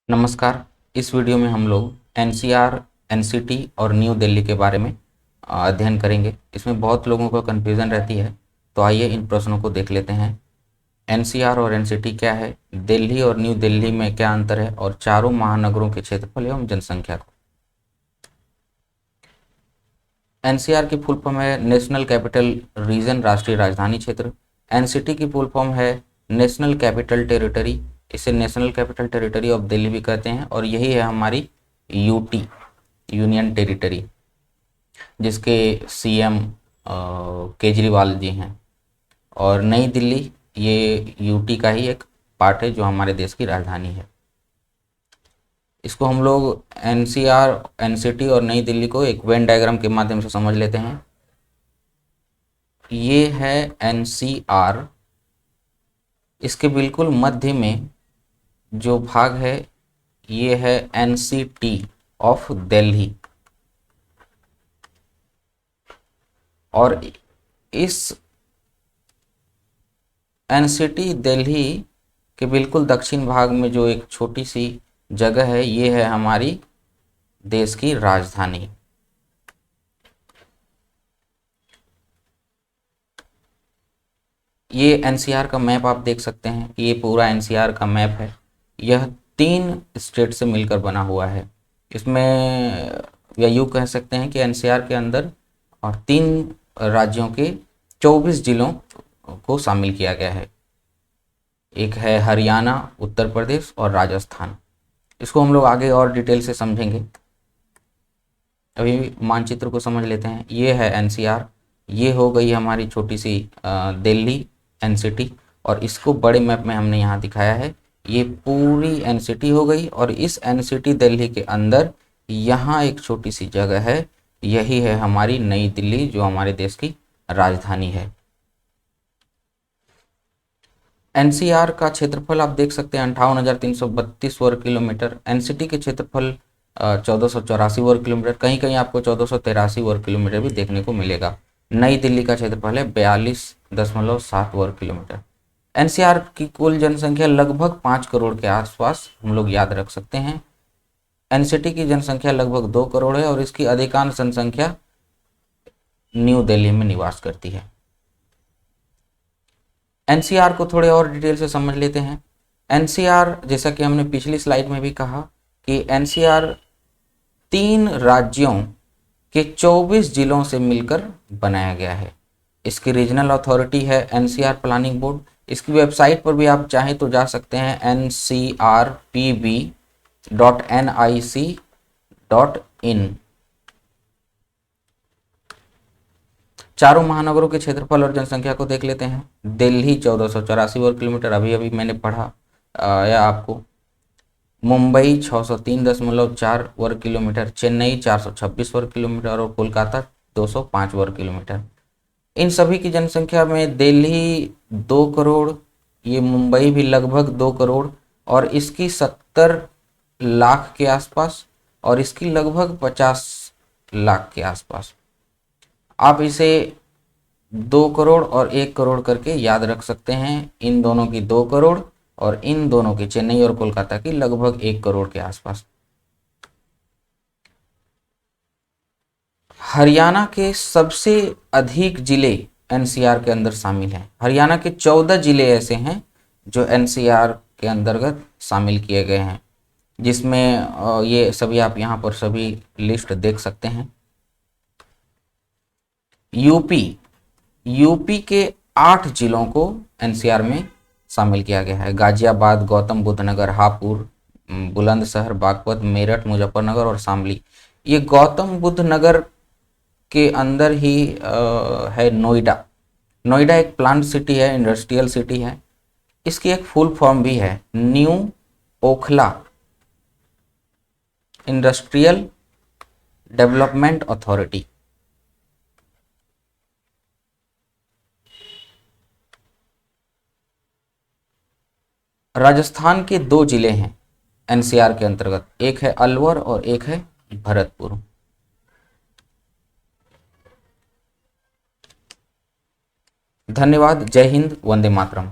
नमस्कार। इस वीडियो में हम लोग एनसीआर, एनसीटी और न्यू दिल्ली के बारे में अध्ययन करेंगे। इसमें बहुत लोगों को कन्फ्यूज़न रहती है, तो आइए इन प्रश्नों को देख लेते हैं। एनसीआर और एनसीटी क्या है, दिल्ली और न्यू दिल्ली में क्या अंतर है, और चारों महानगरों के क्षेत्रफल एवं जनसंख्या को। एनसीआर की फुल फॉर्म है नेशनल कैपिटल रीजन, राष्ट्रीय राजधानी क्षेत्र। एनसीटी की फुल फॉर्म है नेशनल कैपिटल टेरिटरी, इसे national capital territory of Delhi भी कहते हैं। और यही है हमारी यूटी, यूनियन टेरिटरी, जिसके सीएम केजरीवाल जी हैं। और नई दिल्ली ये यूटी का ही एक पार्ट है जो हमारे देश की राजधानी है। इसको हम लोग एनसीआर, एनसीटी और नई दिल्ली को एक वेन डायग्राम के माध्यम से समझ लेते हैं। ये है एनसीआर, इसके बिल्कुल मध्य में जो भाग है ये है एनसीटी ऑफ दिल्ली। और इस एनसीटी दिल्ली के बिल्कुल दक्षिण भाग में जो एक छोटी सी जगह है, ये है हमारी देश की राजधानी। ये एनसीआर का मैप आप देख सकते हैं कि ये पूरा एनसीआर का मैप है। यह 3 स्टेट से मिलकर बना हुआ है। इसमें या यूँ कह सकते हैं कि एनसीआर के अंदर और 3 राज्यों के 24 जिलों को शामिल किया गया है। एक है हरियाणा, उत्तर प्रदेश और राजस्थान। इसको हम लोग आगे और डिटेल से समझेंगे। अभी मानचित्र को समझ लेते हैं। ये है एनसीआर, ये हो गई हमारी छोटी सी दिल्ली एनसीटी, और इसको बड़े मैप में हमने यहाँ दिखाया है। ये पूरी एनसीटी हो गई, और इस एनसीटी दिल्ली के अंदर यहाँ एक छोटी सी जगह है, यही है हमारी नई दिल्ली, जो हमारे देश की राजधानी है। एनसीआर का क्षेत्रफल आप देख सकते हैं 58,332 वर्ग किलोमीटर। एनसीटी के क्षेत्रफल 1484 वर्ग किलोमीटर, कहीं कहीं आपको 1483 वर्ग किलोमीटर भी देखने को मिलेगा। नई दिल्ली का क्षेत्रफल है 42.7 वर्ग किलोमीटर। एनसीआर की कुल जनसंख्या लगभग 5 करोड़ के आसपास हम लोग याद रख सकते हैं। एनसीटी की जनसंख्या लगभग 2 करोड़ है, और इसकी अधिकांश जनसंख्या न्यू दिल्ली में निवास करती है। एनसीआर को थोड़े और डिटेल से समझ लेते हैं। एनसीआर, जैसा कि हमने पिछली स्लाइड में भी कहा कि एनसीआर 3 राज्यों के 24 जिलों से मिलकर बनाया गया है। इसकी रीजनल अथॉरिटी है एनसीआर प्लानिंग बोर्ड। इसकी वेबसाइट पर भी आप चाहें तो जा सकते हैं, ncrpb.nic.in। चारों महानगरों के क्षेत्रफल और जनसंख्या को देख लेते हैं। दिल्ली 1484 वर्ग किलोमीटर, अभी अभी मैंने पढ़ा या आपको। मुंबई 603.4 वर्ग किलोमीटर, चेन्नई 426 वर्ग किलोमीटर और कोलकाता 205 वर्ग किलोमीटर। इन सभी की जनसंख्या में दिल्ली 2 करोड़, ये मुंबई भी लगभग 2 करोड़, और इसकी 70 लाख के आसपास, और इसकी लगभग 50 लाख के आसपास। आप इसे 2 करोड़ और 1 करोड़ करके याद रख सकते हैं। इन दोनों की 2 करोड़ और इन दोनों की, चेन्नई और कोलकाता की, लगभग 1 करोड़ के आसपास। हरियाणा के सबसे अधिक जिले एनसीआर के अंदर शामिल हैं। हरियाणा के 14 जिले ऐसे हैं जो एनसीआर के अंतर्गत शामिल किए गए हैं, जिसमें ये सभी आप यहाँ पर सभी लिस्ट देख सकते हैं। यूपी के 8 जिलों को एनसीआर में शामिल किया गया है। गाजियाबाद, गौतम बुद्ध नगर, हापुड़, बुलंदशहर, बागपत, मेरठ, मुजफ्फरनगर और शामली। ये गौतम बुद्ध नगर के अंदर ही है नोएडा। नोएडा एक प्लांट सिटी है, इंडस्ट्रियल सिटी है। इसकी एक फुल फॉर्म भी है, new Okhla industrial development authority. Rajasthan के 2 जिले हैं एनसीआर के अंतर्गत, एक है अलवर और एक है भरतपुर। धन्यवाद। जय हिंद, वंदे मातरम।